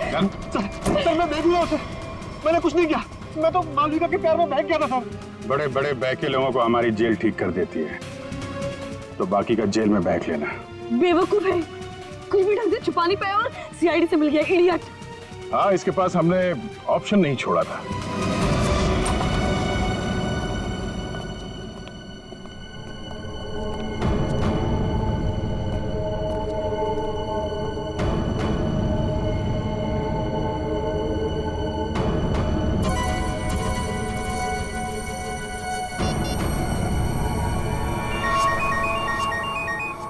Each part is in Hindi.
सर मैं देख लिया उसे, मैंने कुछ नहीं किया, मैं तो मालविका के प्यार में बहक गया था सर। बड़े बड़े बहके लोगों को हमारी जेल ठीक कर देती है, तो बाकी का जेल में बहक लेना। बेवकूफ है, कुछ भी ढंग से छुपा नहीं पाया और सीआईडी से मिल गया, इडियट। हाँ, इसके पास हमने ऑप्शन नहीं छोड़ा था।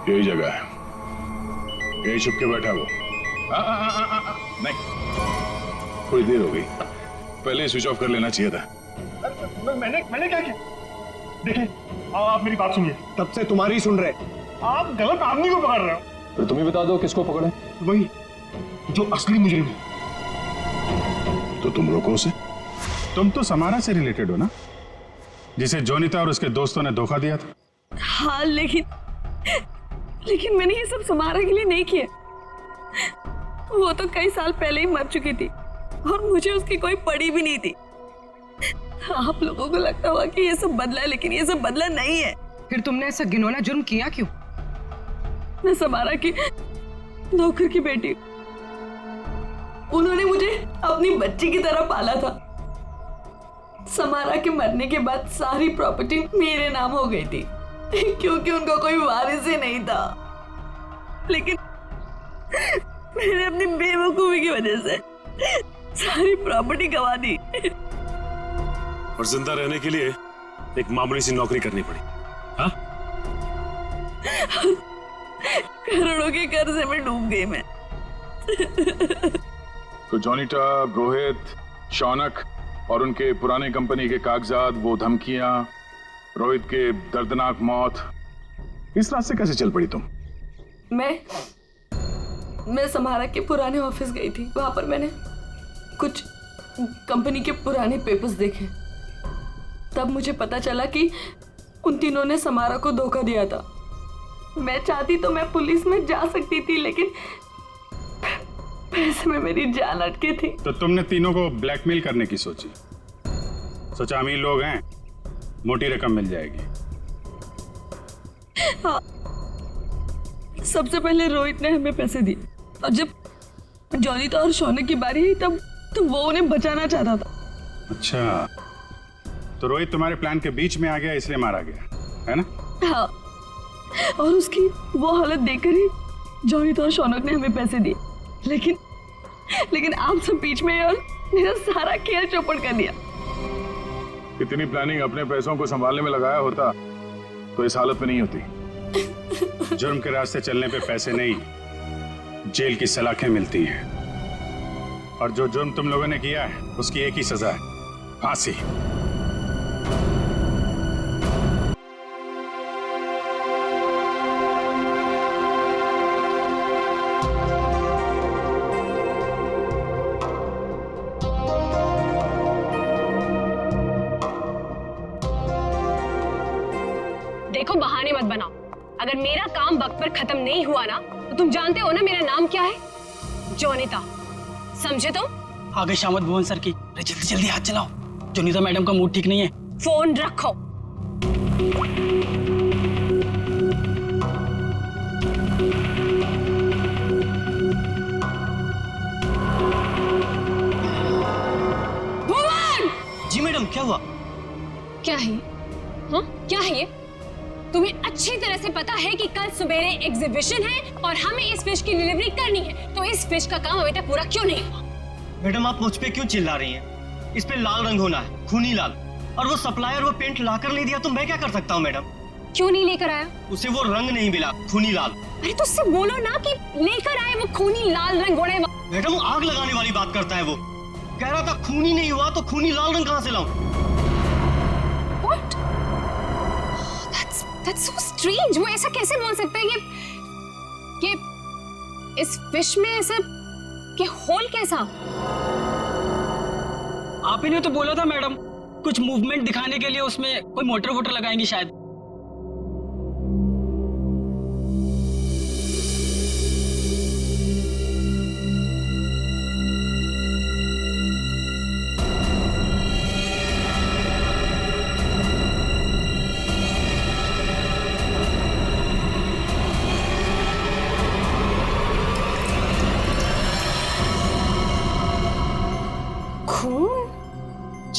यही जगह है, यही छुप के बैठा वो। नहीं, थोड़ी देर हो गई, पहले स्विच ऑफ कर लेना चाहिए था। मैंने क्या किया? देखिए आप मेरी बात सुनिए, तब से तुम्हारी सुन रहे, आप गलत आदमी को पकड़ रहे हो। तो तुम ही बता दो किसको पकड़े? वही जो असली मुजरिम है। तो तुम रोको उसे। तुम तो समारा से रिलेटेड हो ना, जिसे जोनिता और उसके दोस्तों ने धोखा दिया था। हाँ, लेकिन मैंने ये सब समारा के लिए नहीं किया। वो तो कई साल पहले ही मर चुकी थी और मुझे उसकी कोई पड़ी भी नहीं थी। आप लोगों को लगता होगा कि ये सब बदला है, लेकिन ये सब बदला नहीं है। फिर तुमने ऐसा घिनौना जुर्म किया क्यों? मैं समारा की नौकर की बेटी, उन्होंने मुझे अपनी बच्ची की तरह पाला था। समारा के मरने के बाद सारी प्रॉपर्टी मेरे नाम हो गई थी क्योंकि उनका कोई वारिस ही नहीं था। लेकिन मैंने अपनी बेवकूफी की वजह से सारी प्रॉपर्टी गंवा दी और जिंदा रहने के लिए एक मामूली सी नौकरी करनी पड़ी। हाँ? करोड़ों के कर्जे में डूब गई मैं। तो जोनिता, रोहित, शौनक और उनके पुराने कंपनी के कागजात, वो धमकियां, रोहित के दर्दनाक मौत, इस रात से कैसे चल पड़ी तुम? मैं समारा के पुराने ऑफिस गई थी। वहां पर मैंने कुछ कंपनी के पुराने पेपर्स देखे। तब मुझे पता चला कि उन तीनों ने समारा को धोखा दिया था। मैं चाहती तो मैं पुलिस में जा सकती थी, लेकिन पैसे में मेरी जान अटकी थी। तो तुमने तीनों को ब्लैकमेल करने की सोची? सोचा अमीर लोग हैं, मोटी रकम मिल जाएगी। हाँ, सबसे पहले रोहित ने हमें पैसे दिए और जब जोनिता और शौनक की बारी आई तब वो उन्हें बचाना चाहता था। अच्छा, तो रोहित तुम्हारे प्लान के बीच में आ गया, इसलिए मारा गया, है ना? हाँ, और उसकी वो हालत देखकर ही जोनिता और शौनक ने हमें पैसे दिए। लेकिन आप सब बीच में और मेरा सारा खेल चौपट कर दिया। इतनी प्लानिंग अपने पैसों को संभालने में लगाया होता तो इस हालत में नहीं होती। जुर्म के रास्ते चलने पे पैसे नहीं, जेल की सलाखें मिलती हैं। और जो जुर्म तुम लोगों ने किया है उसकी एक ही सजा है, फांसी। देखो, बहाने मत बनाओ। अगर मेरा काम वक्त पर खत्म नहीं हुआ ना, तो तुम जानते हो ना मेरा नाम क्या है? जोनिता, समझे तुम? आगे शामत भुवन सर की। अरे जल्दी जल्दी हाथ चलाओ, जोनिता मैडम का मूड ठीक नहीं है। फोन रखो। भुवन! जी मैडम, क्या हुआ? क्या है? हाँ, क्या है ये? तुम्हें अच्छी तरह से पता है कि कल सुबेरे एग्जीबिशन है और हमें इस फिश की डिलीवरी करनी है, तो इस फिश का काम अभी तक पूरा क्यों नहीं हुआ? मैडम, आप मुझ पे क्यों चिल्ला रही हैं? इस पे लाल रंग होना है, खूनी लाल। और वो सप्लायर वो पेंट लाकर नहीं दिया तो मैं क्या कर सकता हूँ मैडम? क्यों नहीं लेकर आया? उसे वो रंग नहीं मिला, खूनी लाल। अरे तो उससे बोलो ना कि लेकर आए वो खूनी लाल रंग होने वाला। मैडम, आग लगाने वाली बात करता है वो। कह रहा था खूनी नहीं हुआ तो खूनी लाल रंग कहाँ से लाऊं? What? That's so strange. वो ऐसा कैसे बोल सकता है कि इस फिश में ऐसा कि होल कैसा? आप ही ने तो बोला था मैडम, कुछ मूवमेंट दिखाने के लिए उसमें कोई मोटर वोटर लगाएंगी शायद।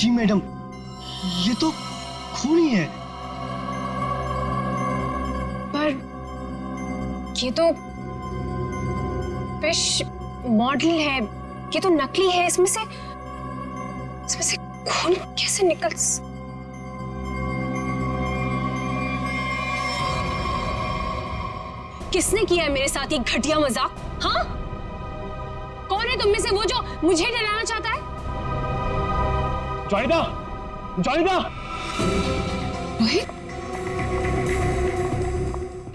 जी मैडम, ये तो खून ही है। पर ये तो फिश मॉडल है, ये तो नकली है। इसमें से खून कैसे निकल? किसने किया है मेरे साथ ये घटिया मजाक? हाँ, कौन है तुम में से वो जो मुझे डराना चाहता है? Jonita, Jonita! रोहित,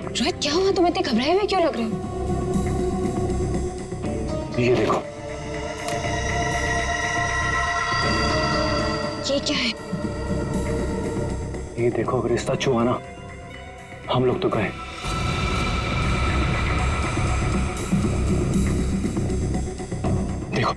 रोहित क्या हुआ? तुम इतने घबराए हुए क्यों लग रहे हो? ये देखो। ये क्या है? ये देखो, अगर रिश्ता छुआ ना, हम लोग तो गए। देखो,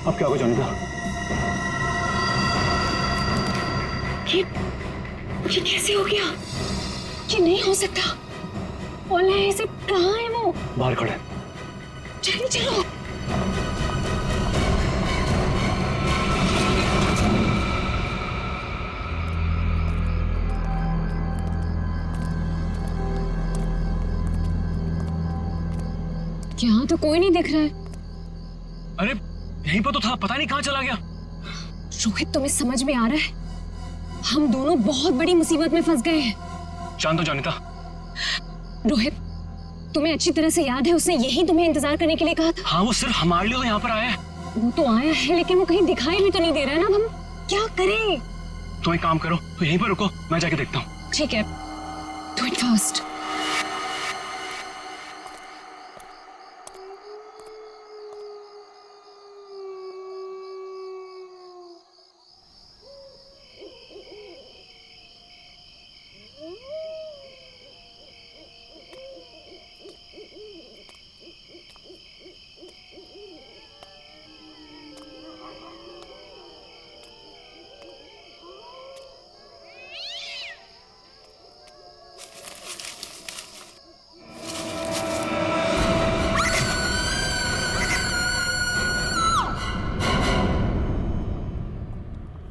अब क्या होगा जॉनिता? ये कैसे हो गया? ये नहीं हो सकता। ओला ऐसे कहाँ है वो? बाहर खड़े। जल्दी चलो। यहाँ तो कोई नहीं दिख रहा है। अरे यहीं पर तो था, पता नहीं कहाँ चला गया। रोहित, तुम्हें समझ में आ रहा है? हम दोनों बहुत बड़ी मुसीबत में फंस गए हैं। शांत हो जॉनिता। रोहित, तुम्हें अच्छी तरह से याद है उसने यही तुम्हें इंतजार करने के लिए कहा था? हाँ, वो सिर्फ हमारे लिए तो यहाँ पर आया है। वो तो आया है, लेकिन वो कहीं दिखाई भी तो नहीं दे रहा है ना। अब हम क्या करें? तो एक काम करो, तो यहीं पर रुको, मैं जाके देखता हूँ। ठीक है, डू इट फर्स्ट।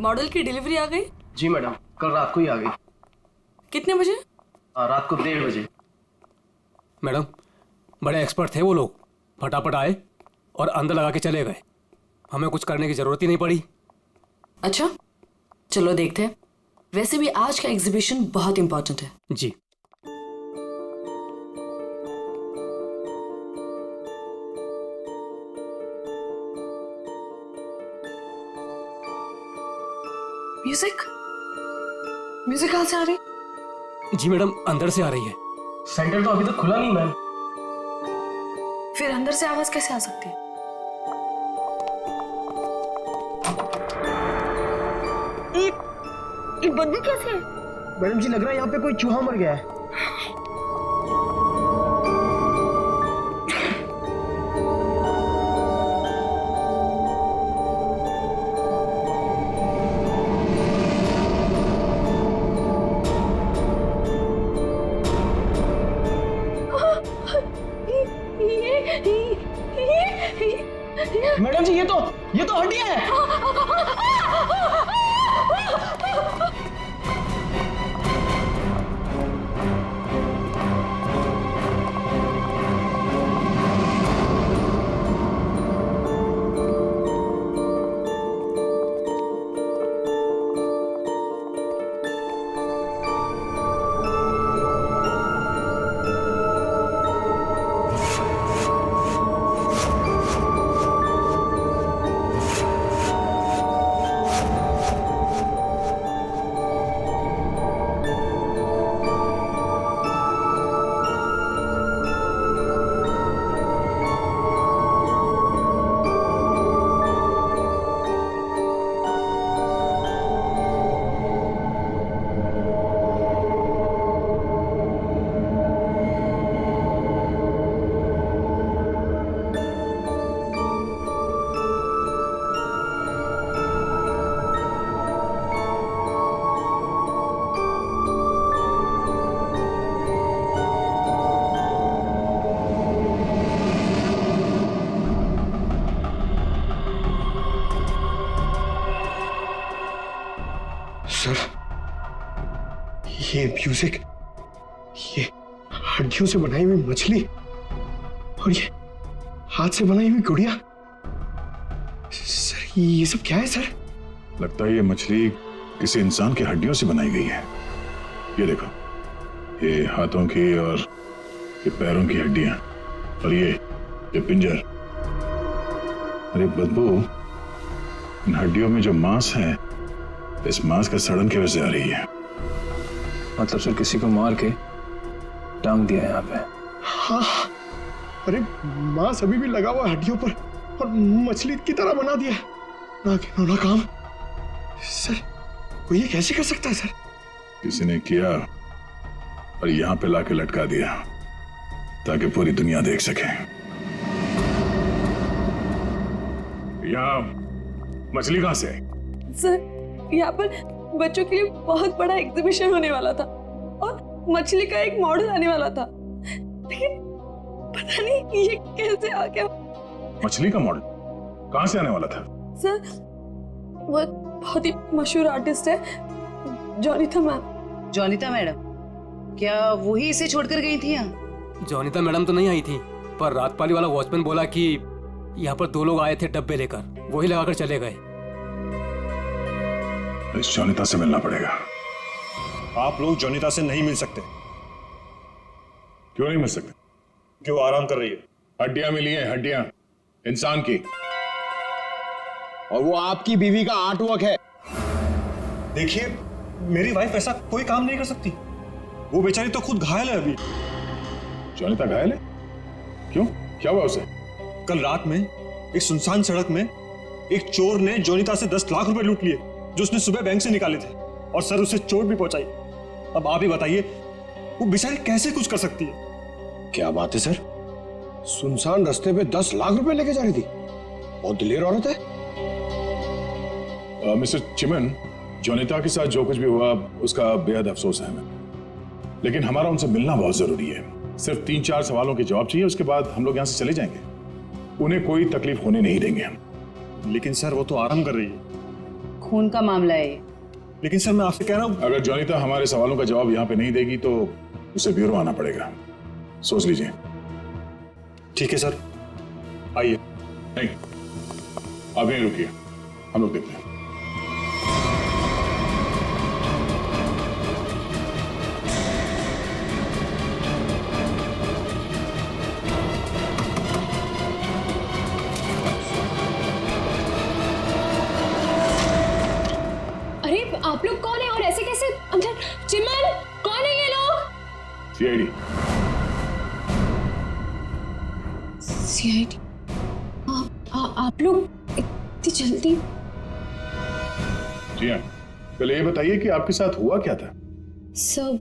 मॉडल की डिलीवरी आ गई? जी मैडम, कल रात को ही आ गई। कितने बजे? रात को 1:30 बजे। मैडम, बड़े एक्सपर्ट थे वो लोग, फटाफट आए और अंदर लगा के चले गए। हमें कुछ करने की जरूरत ही नहीं पड़ी। अच्छा, चलो देखते हैं। वैसे भी आज का एग्जीबिशन बहुत इंपॉर्टेंट है। जी। म्यूजिक कहाँ से आ रही? जी मैडम, अंदर से आ रही है। सेंटर तो अभी तक खुला नहीं मैम। फिर अंदर से आवाज कैसे आ सकती है? ये बदबू कैसे है? मैडम जी, लग रहा है यहाँ पे कोई चूहा मर गया है। मैडम जी, ये तो हड्डी है। सर, ये म्यूजिक, ये हड्डियों से बनाई हुई मछली और ये हाथ से बनाई हुई गुड़िया, सर ये सब क्या है सर? लगता है ये मछली किसी इंसान की हड्डियों से बनाई गई है। ये देखो, ये हाथों की और ये पैरों की हड्डियां और ये पिंजर। अरे बदबू, इन हड्डियों में जो मांस है, इस मांस का सड़न की वजह से आ रही है। मतलब सर किसी को मार के टांग दिया यहाँ पे। हाँ, अरे मांस अभी भी लगा हुआ हड्डियों पर और मछली की तरह बना दिया। ना काम सर, कोई ये कैसे कर सकता है सर? किसी ने किया और यहाँ पे लाके लटका दिया ताकि पूरी दुनिया देख सके। यहाँ मछली कहां से आई? सर यहाँ पर बच्चों के लिए बहुत बड़ा एग्जीबिशन होने वाला था और मछली का एक मॉडल आने वाला था, लेकिन पता नहीं ये कैसे आ गया। मछली का मॉडल कहां से आने वाला था? सर वो एक बहुत ही मशहूर आर्टिस्ट है, जोनिता मैम। जोनिता मैडम, क्या वही इसे छोड़कर गई थी यहाँ? जोनिता मैडम तो नहीं आई थी, पर रात पाली वाला वॉचमैन बोला कि यहाँ पर 2 लोग आए थे डब्बे लेकर, वही लगाकर चले गए। इस जोनिता से मिलना पड़ेगा। आप लोग जोनिता से नहीं मिल सकते। क्यों नहीं मिल सकते? क्यों आराम कर रही है? हड्डियां मिली हैं, हड्डियां इंसान की। और वो आपकी बीवी का आर्ट वर्क है। देखिए, मेरी वाइफ ऐसा कोई काम नहीं कर सकती। वो बेचारी तो खुद घायल है अभी। जोनिता घायल है? क्यों, क्या हुआ उसे? कल रात में एक सुनसान सड़क में एक चोर ने जोनिता से 10 लाख रुपए लूट लिए, जो उसने सुबह बैंक से निकाले थे, और सर उसे चोट भी पहुंचाई। अब आप ही बताइए, वो बेचारी कैसे कुछ कर सकती है? क्या बात है सर, सुनसान रास्ते पे 10 लाख रुपए लेके जा रही थी। बहुत दिलेर औरत है। मिस्टर चिमन, जोनिता के साथ जो कुछ भी हुआ उसका बेहद अफसोस है हमें, लेकिन हमारा उनसे मिलना बहुत जरूरी है। सिर्फ 3-4 सवालों के जवाब चाहिए, उसके बाद हम लोग यहाँ से चले जाएंगे। उन्हें कोई तकलीफ होने नहीं देंगे हम। लेकिन सर वो तो आराम कर रही है। खून का मामला है ये। लेकिन सर मैं आपसे कह रहा हूँ, अगर जोनिता हमारे सवालों का जवाब यहाँ पे नहीं देगी तो उसे ब्यूरो आना पड़ेगा। सोच लीजिए। ठीक है सर, आइए। नहीं, आप यहीं रुकिए, हम लोग देखते हैं। अरे आप लोग कौन है और ऐसे कैसे अंदर? चिमन, कौन है ये लोग? सीआईडी। सीआईडी? आप लोग इतनी जल्दी? जी हाँ, पहले ये बताइए कि आपके साथ हुआ क्या था? सब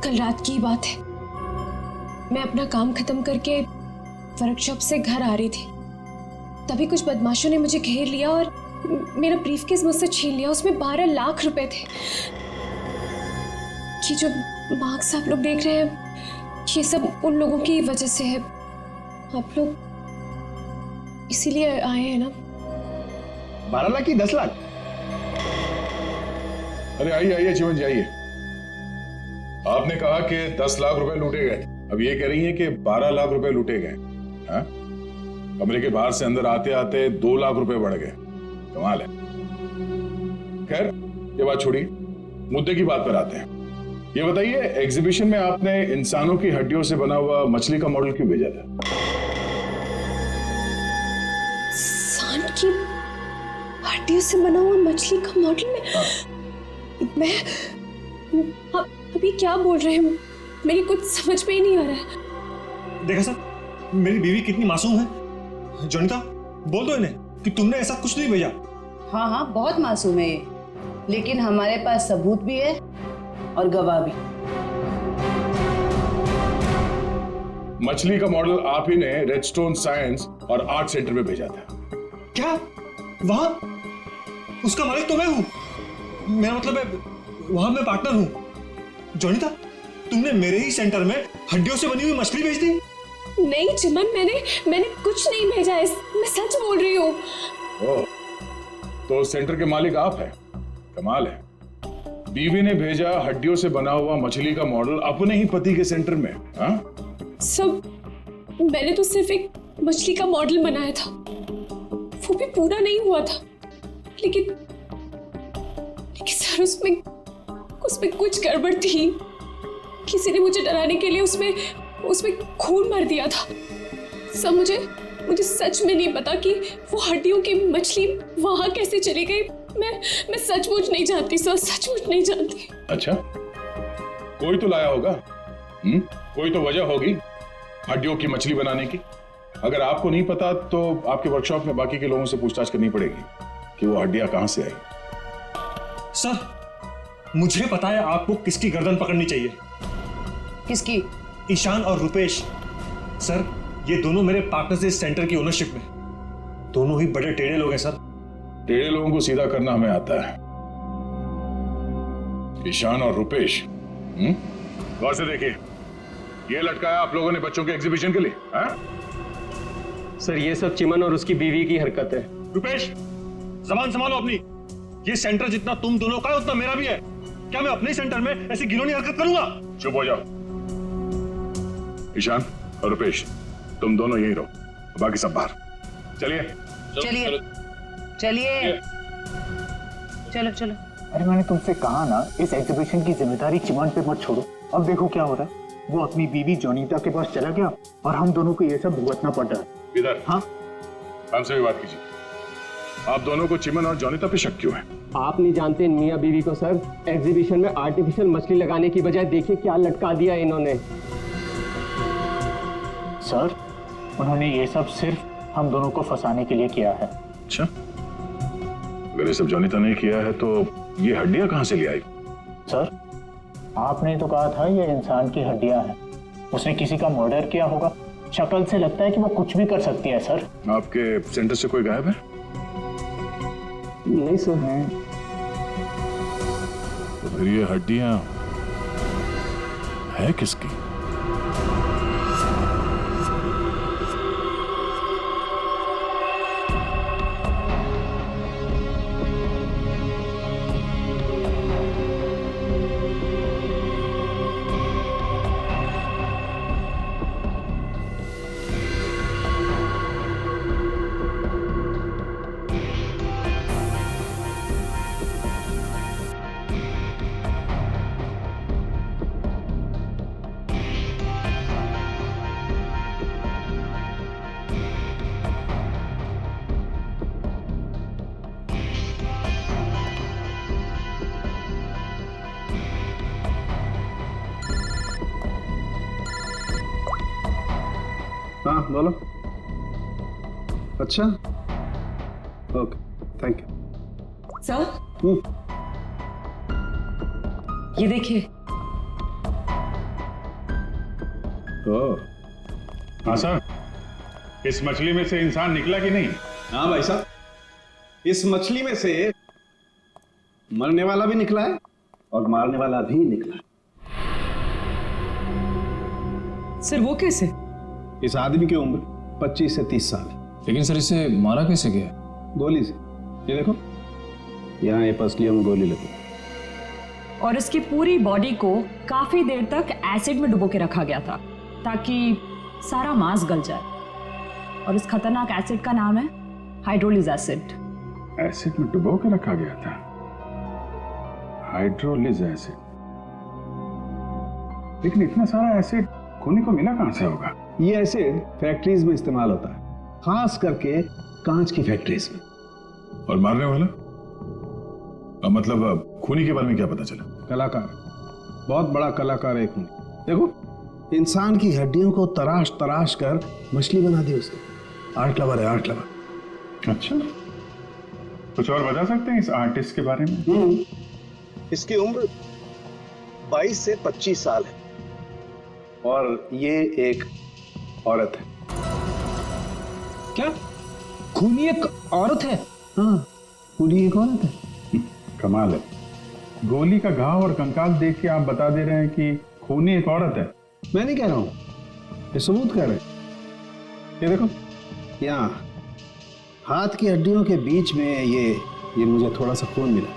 कल रात की बात है। मैं अपना काम खत्म करके वर्कशॉप से घर आ रही थी, तभी कुछ बदमाशों ने मुझे घेर लिया और मेरा ब्रीफकेस मुझसे छीन लिया। उसमें 12 लाख रुपए थे। ये जो मार्क्स आप लोग देख रहे हैं, ये सब उन लोगों की वजह से है। आप लोग इसीलिए आए हैं ना? 12 लाख की 10 लाख? अरे आइए आइए चिमन जी, आइए। आपने कहा कि 10 लाख रुपए लूटे गए, अब ये कह रही हैं कि 12 लाख रुपए लूटे गए। हाँ? कमरे के बाहर से अंदर आते आते 2 लाख रुपए बढ़ गए। कमाल है। खैर ये बात छोड़िए, मुद्दे की बात पर आते हैं। ये बताइए, एग्जीबिशन में आपने इंसानों की हड्डियों से बना हुआ मछली का मॉडल क्यों भेजा था? इंसान की हड्डियों से बना हुआ मछली का मॉडल मैं अभी क्या बोल रहे हैं? मेरी कुछ समझ में ही नहीं आ रहा है। देखा सर, मेरी बीवी कितनी मासूम है। जोनिता, बोल दो इन्हें कि तुमने ऐसा कुछ नहीं भेजा। हाँ हाँ, बहुत मासूम है ये, लेकिन हमारे पास सबूत भी है और गवाह भी। मछली का मॉडल आप ही ने रेडस्टोन साइंस और आर्ट सेंटर में भेजा था। क्या? वहां उसका मालिक तो मैं हूं। मेरा मतलब है, वहां मैं पार्टनर हूं। जोनिता, तुमने मेरे ही सेंटर में हड्डियों से बनी हुई मछली भेज दी? नहीं चिमन, मैंने कुछ नहीं भेजा। मैं सच बोल रही हूँ। तो सेंटर के मालिक आप हैं? कमाल है, बीवी ने भेजा हड्डियों से बना हुआ मछली का मॉडल अपने ही पति के सेंटर में। हाँ, सब मैंने तो सिर्फ एक मछली का मॉडल बनाया था, वो भी पूरा नहीं हुआ था। लेकिन सर उसमें कुछ गड़बड़ थी। किसी ने मुझे डराने के लिए उसमें खून भर दिया था। सब मुझे सच में नहीं पता कि वो हड्डियों की मछली वहां कैसे चली गई। मैं सचमुच नहीं जानती सर, सचमुच नहीं जानती। अच्छा, कोई तो लाया होगा। कोई तो वजह होगी हड्डियों की मछली बनाने की। अगर आपको नहीं पता तो आपके वर्कशॉप में बाकी के लोगों से पूछताछ करनी पड़ेगी कि वो हड्डियां कहां से आई। सर, मुझे पता है आपको किसकी गर्दन पकड़नी चाहिए। किसकी? ईशान और रुपेश। सर, ये दोनों मेरे पार्टनर्स इस सेंटर की ओनरशिप में। दोनों ही बड़े टेढ़े लोग हैं सर। टेढ़े लोगों को सीधा करना हमें आता है। ईशान और रुपेश, गौर से देखिए, ये लटकाया आप लोगों ने बच्चों के एग्जीबिशन के लिए। सर, ये सब चिमन और उसकी बीवी की हरकत है। रुपेश, जबान संभालो अपनी। ये सेंटर जितना तुम दोनों का है उतना मेरा भी है। क्या मैं अपने सेंटर में ऐसी घिनौनी हरकत करूंगा? चुप हो जाओ। ईशान और रुपेश, तुम दोनों यहीं रहो, बाकी सब बाहर। चलिए चलिए चलिए, चलो चलो। अरे मैंने तुमसे कहा ना, इस एग्जीबिशन की जिम्मेदारी चिमन पे मत छोड़ो। अब देखो क्या हो रहा है, वो अपनी बीवी जोनीता के पास चला गया और हम दोनों को ये सब भुगतना पड़ रहा है। इधर। हाँ, हमसे भी बात कीजिए। आप दोनों को चिमन और जोनीता पे शक क्यों है? आप नहीं जानते मियाँ बीवी को सर। एग्जीबिशन में आर्टिफिशियल मछली लगाने की बजाय देखिए क्या लटका दिया इन्होंने। सर, उन्होंने ये सब सिर्फ हम दोनों को फंसाने के लिए किया है। अच्छा, अगर ये सब जोनीता ने किया है तो ये हड्डियां कहां से ले आई? सर, आपने तो कहा था ये इंसान की हड्डियां हैं। उसने किसी का मर्डर किया होगा। शक्ल से लगता है कि वो कुछ भी कर सकती है। सर, आपके सेंटर से कोई गायब है? नहीं सर। तो फिर ये हड्डियां है किसकी? हाँ बोलो। अच्छा, ओके, थैंक यू। सर, ये देखिए। हाँ सर, इस मछली में से इंसान निकला कि नहीं? हाँ भाई साहब, इस मछली में से मरने वाला भी निकला है और मारने वाला भी निकला है। सर, वो कैसे? इस आदमी की उम्र 25 से 30 साल है। लेकिन सर, इसे मारा कैसे गया? गोली से। ये देखो, यहाँ ये पसलियों में गोली लगी। और इसकी पूरी बॉडी को काफी देर तक एसिड में डुबो के रखा गया था ताकि सारा मांस गल जाए। और इस खतरनाक एसिड का नाम है हाइड्रोलिज एसिड। एसिड में डुबो के रखा गया था? हाइड्रोलिज एसिड? लेकिन इतना सारा एसिड खूनी को मिला कहां से होगा? ये एसिड फैक्ट्रीज में इस्तेमाल होता है, खास करके कांच की फैक्ट्रीज में। और मारने वाला? मतलब खूनी के बारे में क्या पता चला? कलाकार, बहुत बड़ा कलाकार है खूनी। देखो, इंसान की हड्डियों को तराश तराश कर मछली बना दी उसने। आर्ट लवर है, आर्ट लवर। अच्छा, कुछ और बता सकते हैं इस आर्टिस्ट के बारे में? इसकी उम्र 22 से 25 साल है और ये एक औरत है। क्या खूनी एक औरत है? हाँ, खूनी एक औरत है। कमाल है, गोली का घाव और कंकाल देख के आप बता दे रहे हैं कि खूनी एक औरत है। मैं नहीं कह रहा हूं, ये सबूत कह रहे हैं। ये देखो, यहाँ हाथ की हड्डियों के बीच में ये मुझे थोड़ा सा खून मिला।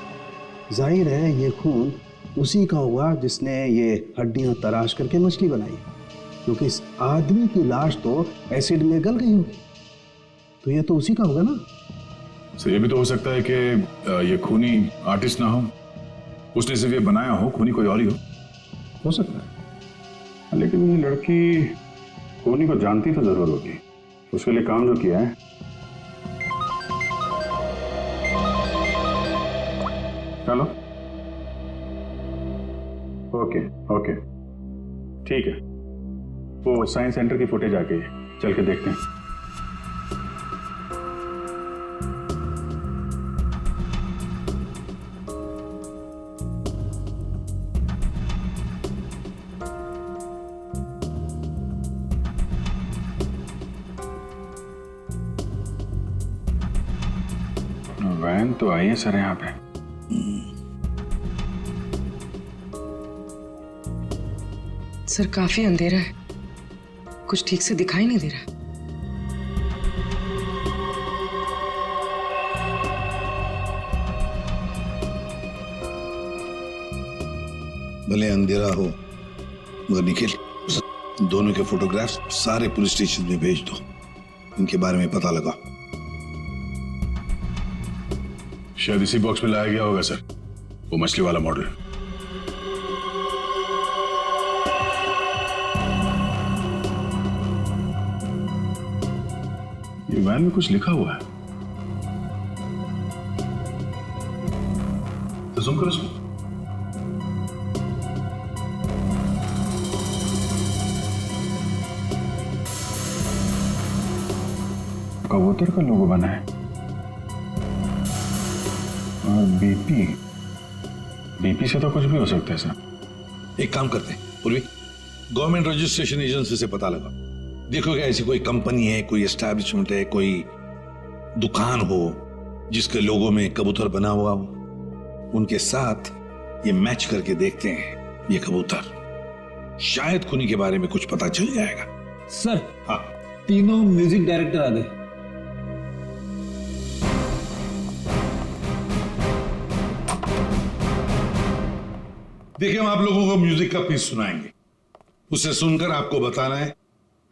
जाहिर है ये खून उसी का होगा जिसने ये हड्डियां तराश करके मछली बनाई, क्योंकि इस आदमी की लाश तो एसिड में गल गई होगी, तो ये तो उसी का होगा ना। सर ये भी तो हो सकता है कि ये खूनी आर्टिस्ट ना हो, उसने सिर्फ ये बनाया हो, खूनी कोई और ही हो सकता है। लेकिन ये लड़की खूनी को जानती तो जरूर होगी, उसके लिए काम जो किया है। चलो ओके ओके ठीक है, वो साइंस सेंटर की फुटेज आ गई है, चल के देखते हैं। वैन तो आई है सर यहाँ पे। सर काफी अंधेरा है, कुछ ठीक से दिखाई नहीं दे रहा। भले अंधेरा हो मगर निखिल, दोनों के फोटोग्राफ्स सारे पुलिस स्टेशन में भेज दो, इनके बारे में पता लगा। शायद इसी बॉक्स में लाया गया होगा सर, वो मछली वाला मॉडल। ये वैन में कुछ लिखा हुआ है, तो जूम करो इसमें। कबूतर का लोगो बना है और बीपी से तो कुछ भी हो सकता है सर। एक काम करते हैं पूर्वी, गवर्नमेंट रजिस्ट्रेशन एजेंसी से पता लगा, देखो क्या ऐसी कोई कंपनी है, कोई एस्टैब्लिशमेंट है, कोई दुकान हो जिसके लोगो में कबूतर बना हुआ हो, उनके साथ ये मैच करके देखते हैं ये कबूतर, शायद खूनी के बारे में कुछ पता चल जाएगा। सर हाँ, तीनों म्यूजिक डायरेक्टर आ गए। देखिए हम आप लोगों को म्यूजिक का पीस सुनाएंगे, उसे सुनकर आपको बताना है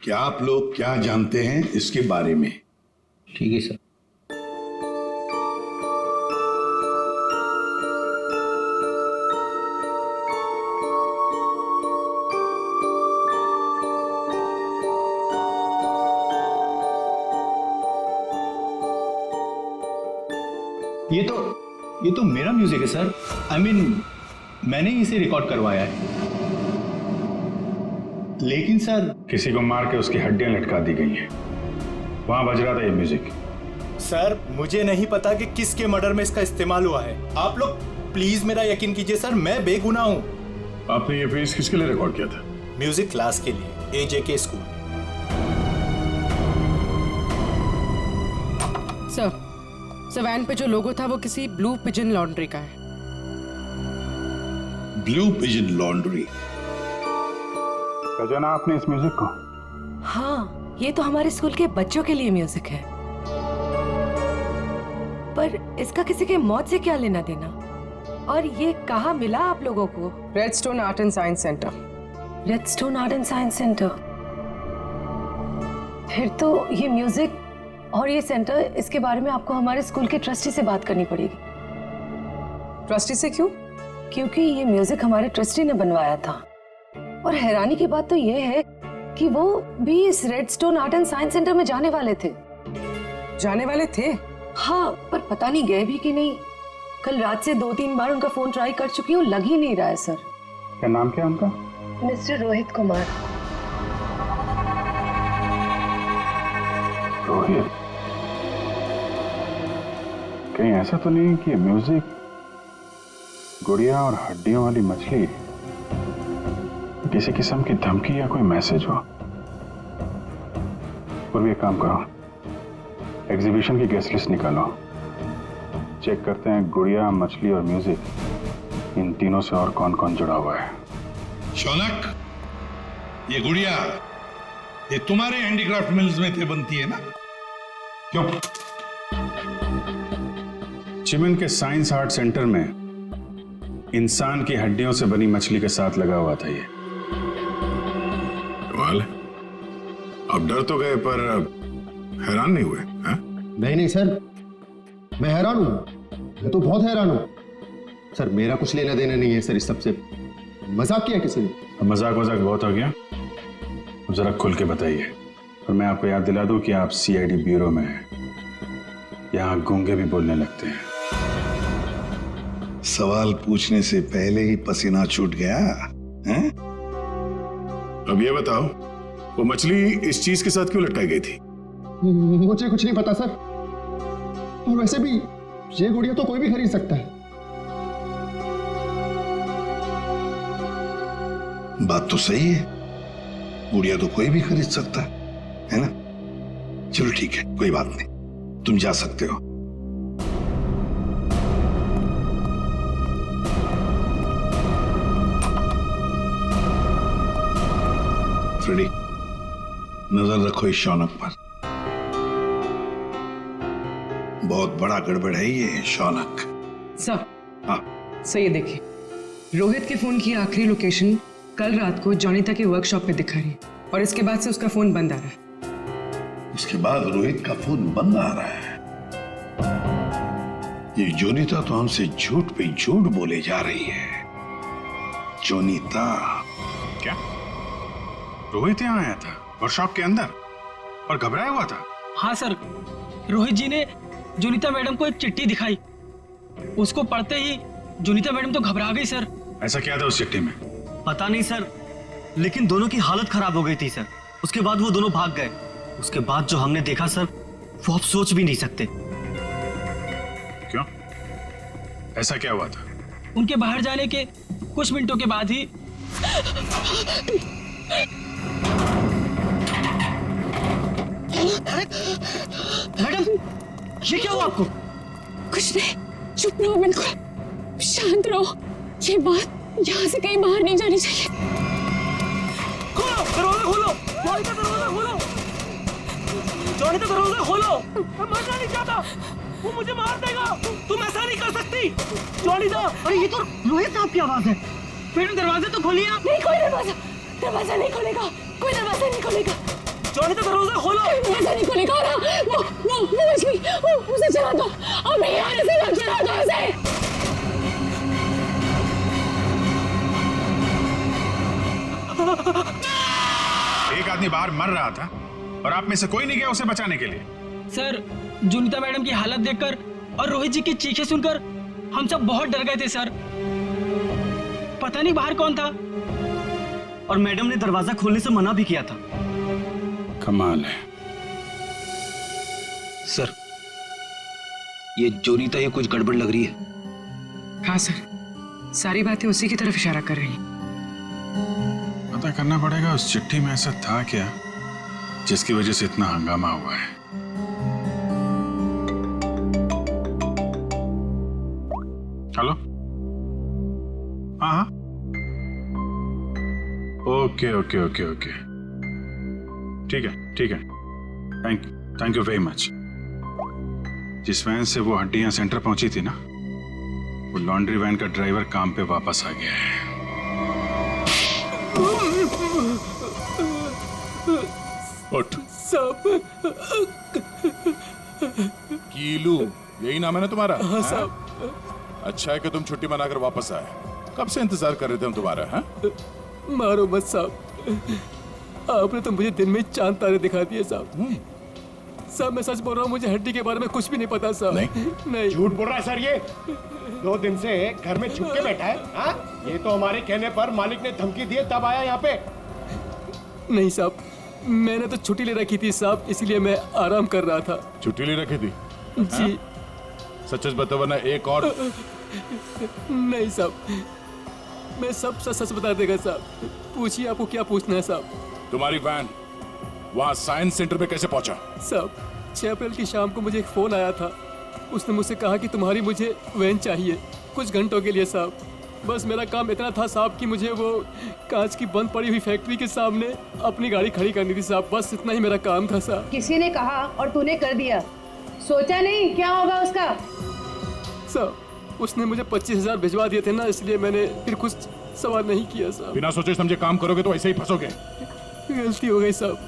कि आप लोग क्या जानते हैं इसके बारे में। ठीक है सर। ये तो मेरा म्यूजिक है सर। I mean, मैंने इसे रिकॉर्ड करवाया है। लेकिन सर किसी को मार के उसकी हड्डियां लटका दी गई हैं, वहां बज रहा था ये म्यूजिक। सर मुझे नहीं पता कि किसके मर्डर में इसका इस्तेमाल हुआ है, आप लोग प्लीज मेरा यकीन कीजिए सर, मैं बेगुनाह हूँ। आपने ये पीस किसके लिए रिकॉर्ड किया था? म्यूजिक क्लास के लिए, AJK स्कूल। सर वैन पे जो लोगो था वो किसी ब्लू पिजन लॉन्ड्री का है। ब्लू पिजन लॉन्ड्री, पहचाना आपने इस म्यूजिक को? हाँ, ये तो हमारे स्कूल के बच्चों के लिए म्यूजिक है, पर इसका किसी के मौत से क्या लेना देना? और ये कहाँ मिला आप लोगों को? Redstone art and science centre. Redstone art and science centre? फिर तो ये म्यूजिक और ये सेंटर, इसके बारे में आपको हमारे स्कूल के ट्रस्टी से बात करनी पड़ेगी। ट्रस्टी से क्यों? क्योंकि ये म्यूजिक हमारे ट्रस्टी ने बनवाया था, और हैरानी की बात तो ये है कि वो भी इस redstone art and science centre में जाने वाले थे। जाने वाले थे? हाँ, पर पता नहीं गए भी कि नहीं। कल रात से 2-3 बार उनका फोन ट्राई कर चुकी हूँ, लग ही नहीं रहा है सर। क्या नाम क्या उनका? मिस्टर रोहित कुमार। रोहित? कहीं ऐसा तो नहीं कि म्यूजिक गुड़िया और हड्डियों वाली मछली किसी किस्म की धमकी या कोई मैसेज हो? और भी एक काम करो, एग्जीबिशन की गेस्ट लिस्ट निकालो, चेक करते हैं गुड़िया, मछली और म्यूजिक, इन तीनों से और कौन कौन जुड़ा हुआ है। शौनक, ये गुड़िया ये तुम्हारे हैंडीक्राफ्ट मिल्स में थे बनती है ना? क्यों? चिमन के साइंस आर्ट सेंटर में इंसान की हड्डियों से बनी मछली के साथ लगा हुआ था ये। कमाल है। अब डर तो गए पर हैरान नहीं हुए हैं? नहीं सर, मैं हैरान हूं, मैं तो बहुत हैरान हूं सर। मेरा कुछ लेना देना नहीं है सर इस सबसे। मजाक किया किसी ने? अब मजाक बहुत हो गया, अब जरा खुल के बताइए। और मैं आपको याद दिला दूं कि आप सीआईडी ब्यूरो में हैं, यहाँ गूंगे भी बोलने लगते हैं। सवाल पूछने से पहले ही पसीना छूट गया हैं? अब ये बताओ, वो मछली इस चीज के साथ क्यों लटकाई गई थी? मुझे कुछ नहीं पता सर, और वैसे भी ये गुड़िया तो कोई भी खरीद सकता है। बात तो सही है, गुड़िया तो कोई भी खरीद सकता है ना? चलो ठीक है, कोई बात नहीं, तुम जा सकते हो। फ्रेडी, नजर रखो इस शौनक पर। बहुत बड़ा गड़बड़ है ये शौनक। सर, हाँ सर ये देखिए, रोहित के फोन की आखिरी लोकेशन कल रात को जोनीता के वर्कशॉप में दिखा रही है, और इसके बाद से उसका फोन बंद आ रहा है। उसके बाद रोहित का फोन बंद आ रहा है। ये जोनीता तो हमसे झूठ पे झूठ बोले जा रही है। जोनीता क्या? रोहित यहाँ आया था वर्कशॉप के अंदर और घबराया हुआ था? हाँ सर, रोहित जी ने जोनीता मैडम को एक चिट्ठी दिखाई, उसको पढ़ते ही जोनीता मैडम तो घबरा गई सर। ऐसा क्या था उस चिट्ठी में? पता नहीं सर, लेकिन दोनों की हालत खराब हो गई थी सर। उसके बाद वो दोनों भाग गए। उसके बाद जो हमने देखा सर, वो आप सोच भी नहीं सकते। क्यों? ऐसा क्या हुआ था? उनके बाहर जाने के कुछ मिनटों के बाद ही मैडम, ये क्या हुआ आपको? कुछ नहीं, चुप रहो, बिल्कुल शांत रहो। ये बात यहाँ से कहीं बाहर नहीं जानी चाहिए। खोलो दरवाजा, खोलो जोनीता, दरवाजा खोलो जोनीता, दरवाजा खोलो। मैं मरना नहीं चाहता, वो मुझे मार देगा। तुम ऐसा नहीं कर सकती जोनीता। अरे ये तो रोहित साहब की आवाज है। मैडम दरवाजा तो खोलिए आप। नहीं, कोई दरवाजा नहीं खोलेगा, कोई दरवाजा नहीं खोलेगा। जोनीता दरवाजा खोलो। दरवाजा नहीं खोलेगा। और वो मछली, उसे चला दो, अब यहाँ से मत चला दो उसे। एक आदमी बाहर मर रहा था और आप में से कोई नहीं गया उसे बचाने के लिए? सर, जोनीता मैडम की हालत देखकर और रोहित जी की चीखें सुनकर हम सब बहुत डर गए थे सर। पता नहीं बाहर कौन था, और मैडम ने दरवाजा खोलने से मना भी किया था। कमाल है सर, ये जोनीता ये कुछ गड़बड़ लग रही है। हाँ सर, सारी बातें उसी की तरफ इशारा कर रही हैं। पता करना पड़ेगा उस चिट्ठी में ऐसा था क्या जिसकी वजह से इतना हंगामा हुआ है। हेलो, हाँ, ओके ओके ओके ओके, ठीक है, थैंक यू वेरी मच। जिस वैन से वो हड्डियां सेंटर पहुंची थी ना, वो लॉन्ड्री वैन का ड्राइवर काम पे वापस आ गया है। उठ। साहब, कीलू, यही नाम है ना तुम्हारा? हाँ साहब। अच्छा है कि तुम छुट्टी मनाकर वापस आए। कब से इंतजार कर रहे थे हम तुम्हारा। हाँ? मारो मत साहब, आपने तो मुझे दिन में चांद तारे दिखा दिए साहब। साहब मैं सच बोल रहा हूँ, मुझे हड्डी के बारे में कुछ भी नहीं पता साहब। नहीं। झूठ बोल रहा है सर ये। 2 दिन से घर में छुप के बैठा है। हाँ? ये तो हमारे कहने पर मालिक ने धमकी दी तब आया यहाँ पे। नहीं साहब, मैंने तो छुट्टी ले रखी थी साहब, इसलिए मैं आराम कर रहा था। छुट्टी ले रखी थी? जी। सच बता, वरना एक और। नहीं साहब, मैं सब सच बता देगा साहब। पूछिए, आपको क्या पूछना है साहब। तुम्हारी वैन वहाँ साइंस सेंटर पे कैसे पहुंचा? साहब 6 अप्रैल की शाम को मुझे एक फोन आया था। उसने मुझसे कहा कि तुम्हारी मुझे वैन चाहिए कुछ घंटों के लिए साहब। बस मेरा काम इतना था साहब कि मुझे वो कांच की बंद पड़ी हुई फैक्ट्री के सामने अपनी गाड़ी खड़ी करनी थी साहब। बस इतना ही मेरा काम था साहब। किसी ने कहा और तूने कर दिया, सोचा नहीं क्या होगा उसका। साहब उसने मुझे 25,000 भिजवा दिए थे ना, इसलिए मैंने फिर कुछ सवाल नहीं किया साहब। बिना सोचे समझे काम करोगे तो ऐसे ही फंसोगे। गलती हो गई साहब।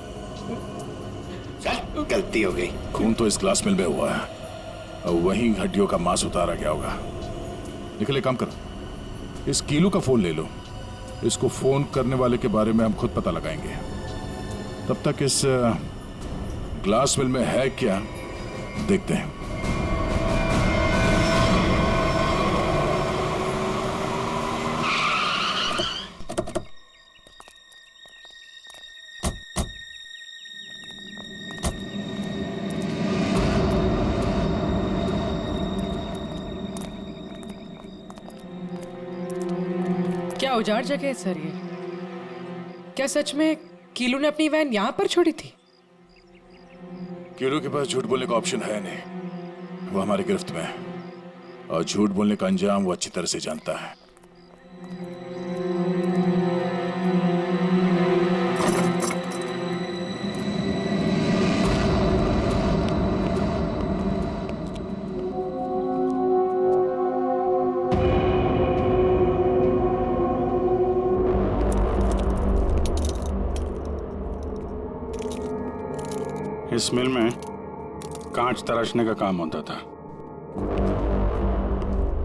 गलती हो गई। खून तो इस ग्लास मिल में हुआ है और वहीं हड्डियों का मांस उतारा गया होगा। निकले, काम करो, इस कीलू का फोन ले लो। इसको फोन करने वाले के बारे में हम खुद पता लगाएंगे। तब तक इस ग्लास मिल में है क्या देखते हैं। क्या उजाड़ जगह है सर ये? क्या सच में कीलू ने अपनी वैन यहाँ पर छोड़ी थी? कीलू के पास झूठ बोलने का ऑप्शन है नहीं। वो हमारी गिरफ्त में है और झूठ बोलने का अंजाम वो अच्छी तरह से जानता है। इस मिल में कांच तराशने का काम होता था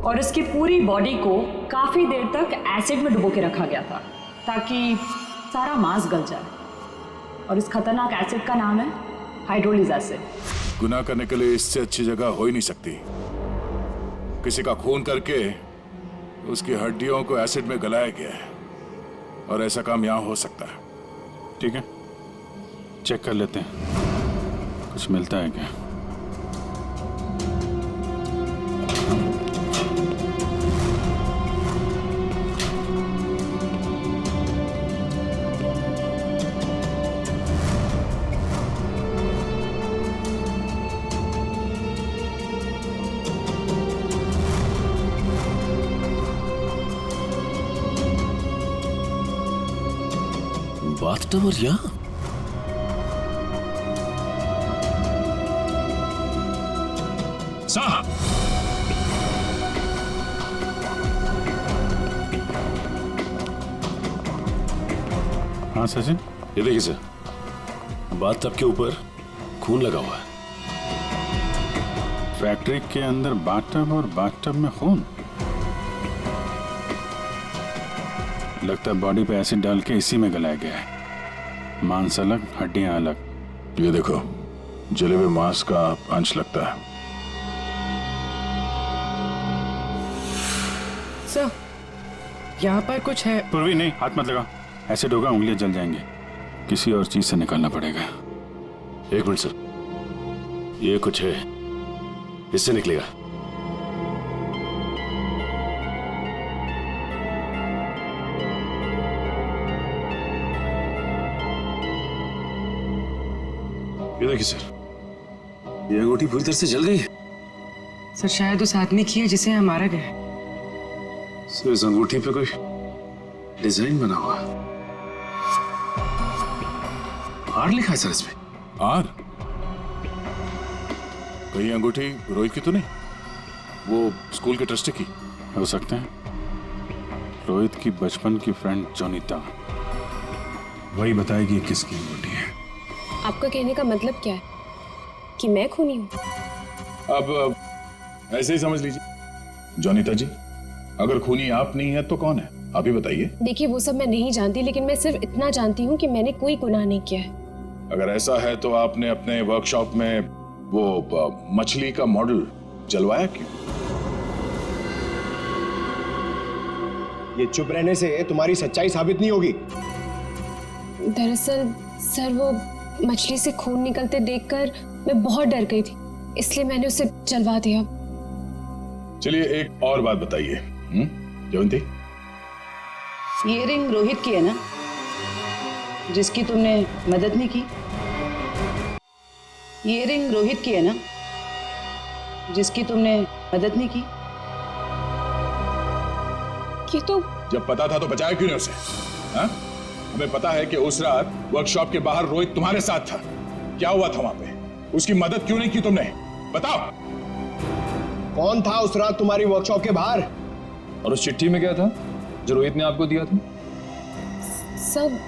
और इसकी पूरी बॉडी को काफी देर तक एसिड में डुबो के रखा गया था ताकि सारा मांस गल जाए। और इस खतरनाक एसिड का नाम है हाइड्रोलिज एसिड। गुनाह करने के लिए इससे अच्छी जगह हो ही नहीं सकती। किसी का खून करके उसकी हड्डियों को एसिड में गलाया गया है और ऐसा काम यहां हो सकता है। ठीक है, चेक कर लेते हैं कुछ मिलता है क्या। बाथटब और यहाँ साहब, हाँ सचिन, ये देखिए सर, बाथटब के ऊपर खून लगा हुआ है। फैक्ट्री के अंदर बाथटब और बाथटब में खून। लगता है बॉडी पे एसिड डाल के इसी में गलाया गया है। मांस अलग, हड्डियां अलग। ये देखो, जले हुए मांस का अंश लगता है। सर, यहाँ पर कुछ है। पूर्वी नहीं, हाथ मत लगा, एसिड होगा, उंगलियां जल जाएंगे। किसी और चीज से निकालना पड़ेगा। एक मिनट सर, ये कुछ है, इससे निकलेगा। ये देखिए सर, ये अंगूठी पूरी तरह से जल गई है। सर शायद उस आदमी की है जिसे यहाँ मारा गया है। सर इस अंगूठी पे कोई डिजाइन बना हुआ है। आर लिखा है सर इस पे। आर? कहीं अंगूठी रोहित की तो नहीं? वो स्कूल के ट्रस्टी की हो सकते हैं। रोहित की बचपन की फ्रेंड जोनीता, वही बताएगी किसकी अंगूठी है। आपका कहने का मतलब क्या है कि मैं खूनी हूँ? अब ऐसे ही समझ लीजिए। जोनीता जी, अगर खूनी आप नहीं है तो कौन है, आप ही बताइए। देखिए वो सब मैं नहीं जानती, लेकिन मैं सिर्फ इतना जानती हूँ कि मैंने कोई गुनाह नहीं किया है। अगर ऐसा है तो आपने अपने वर्कशॉप में वो मछली का मॉडल जलवाया क्यों? ये चुप रहने से तुम्हारी सच्चाई साबित नहीं होगी। दरअसल सर, वो मछली से खून निकलते देखकर मैं बहुत डर गई थी, इसलिए मैंने उसे जलवा दिया। चलिए एक और बात बताइए जयंती, ये रिंग रोहित की है ना, जिसकी तुमने मदद नहीं की? ये रिंग रोहित की है ना, जिसकी तुमने मदद नहीं की? ये तो जब पता था तो बचाया क्यों नहीं उसे? हा? हमें पता है कि उस रात वर्कशॉप के बाहर रोहित तुम्हारे साथ था। क्या हुआ था वहां पे? उसकी मदद क्यों नहीं की तुमने? बताओ। कौन था उस रात तुम्हारी वर्कशॉप के बाहर? और उस चिट्ठी में क्या था जो रोहित ने आपको दिया था? सब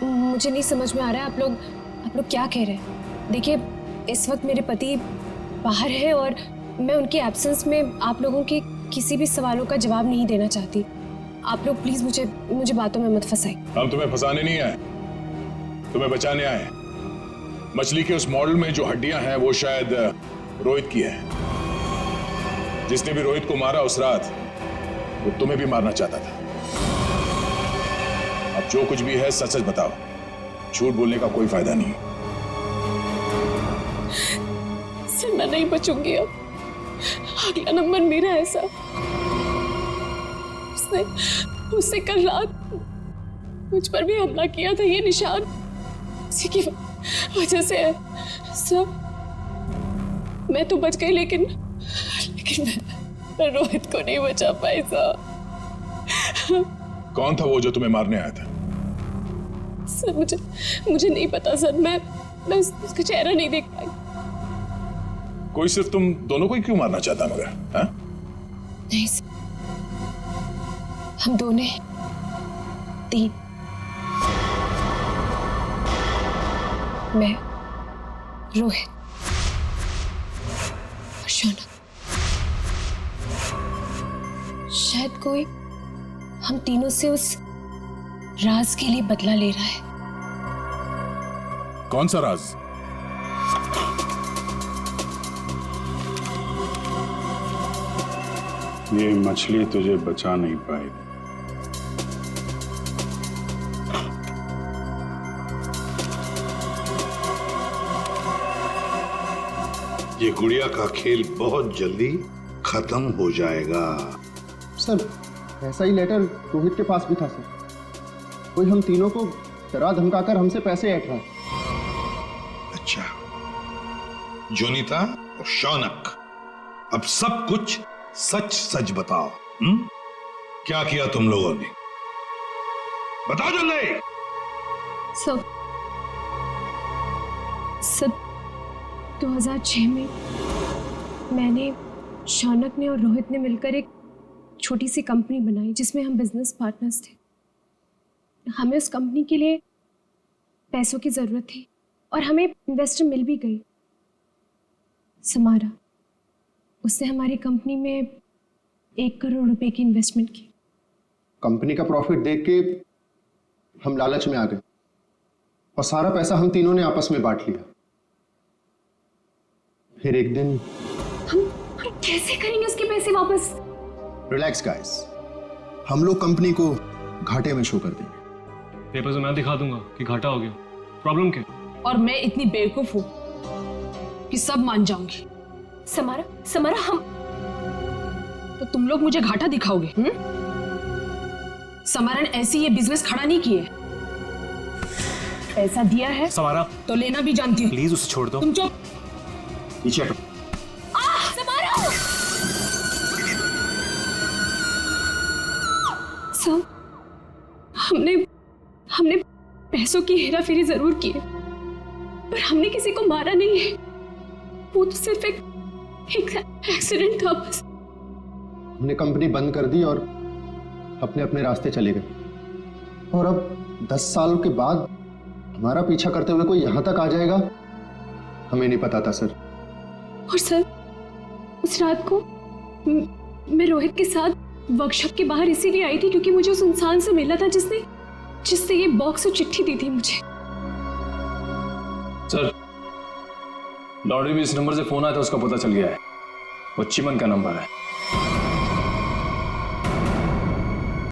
मुझे नहीं समझ में आ रहा है आप लोग क्या कह रहे हैं। देखिए, इस वक्त मेरे पति बाहर है और मैं उनके एब्सेंस में आप लोगों के किसी भी सवालों का जवाब नहीं देना चाहती। आप लोग प्लीज मुझे बातों में मत फंसाइए। हम तुम्हें फंसाने नहीं आए, तुम्हें बचाने आए। मछली के उस मॉडल में जो हड्डियां हैं वो शायद रोहित की है। जिसने भी रोहित को मारा उस रात वो तुम्हें भी मारना चाहता था। अब जो कुछ भी है सच सच बताओ, झूठ बोलने का कोई फायदा नहीं। सर, मैं नहीं बचूंगी अब। अगला नंबर मेरा है सर। उसने कल रात मुझ पर भी हमला किया था। ये निशान उसी की वजह से है सर। मैं तो बच गई लेकिन मैं रोहित को नहीं बचा पाई सर। कौन था वो जो तुम्हें मारने आया था? सर मुझे नहीं पता सर। मैं उसका चेहरा नहीं देख पाई। कोई सिर्फ तुम दोनों को ही क्यों मारना चाहता मगर? हाँ? नहीं सर, हम दोनों 3। मैं, रोहित और शौनक। शायद कोई हम तीनों से उस राज के लिए बदला ले रहा है। कौन सा राज? ये मछली तुझे बचा नहीं पाई। ये गुड़िया का खेल बहुत जल्दी खत्म हो जाएगा। सर, ऐसा ही लेटर रोहित के पास भी था सर। कोई हम तीनों को डरा धमकाकर हमसे पैसे ऐंठ रहा है। अच्छा, जोनीता और शौनक, अब सब कुछ सच सच बताओ। क्या किया तुम लोगों ने? बताओ जल्दी। सब 2006 में मैंने, शौनक ने और रोहित ने मिलकर एक छोटी सी कंपनी बनाई जिसमें हम बिजनेस पार्टनर्स थे। हमें उस कंपनी के लिए पैसों की जरूरत थी और हमें इन्वेस्टर मिल भी गई, समारा। उसने हमारी कंपनी में 1 करोड़ रुपए की इन्वेस्टमेंट की। कंपनी का प्रॉफिट देख के हम लालच में आ गए और सारा पैसा हम तीनों ने आपस में बांट लिया। फिर एक दिन हम कैसे करेंगे उसके पैसे वापस? रिलैक्स गाइस, हम लोग कंपनी को घाटे में शो कर देंगे। पेपर से मैं दिखा दूंगा कि घाटा हो गया। प्रॉब्लम क्या? और मैं इतनी बेवकूफ हूं कि सब मान जाऊंगी। समारा हम, तो तुम लोग मुझे घाटा दिखाओगे? समारा ने ऐसी ये बिजनेस खड़ा नहीं किए। पैसा दिया है समारा तो लेना भी जानती हूँ। प्लीज उसे छोड़ दो। तुम चुप। पीछे हटो। सर, हमने पैसों की हेराफेरी जरूर की है, पर हमने किसी को मारा नहीं है। वो तो सिर्फ एक एक्सीडेंट था बस। हमने कंपनी बंद कर दी और अपने अपने रास्ते चले गए। और अब 10 साल के बाद हमारा पीछा करते हुए कोई यहां तक आ जाएगा, हमें नहीं पता था सर। और सर, उस रात को मैं रोहित के साथ वर्कशॉप के बाहर इसीलिए आई थी क्योंकि मुझे उस इंसान से मिलना था जिसने ये बॉक्स और चिट्ठी दी थी मुझे। सर, लॉन्ड्री में इस नंबर से फोन आया था, उसका पता चल गया है। वो चिमन का नंबर है।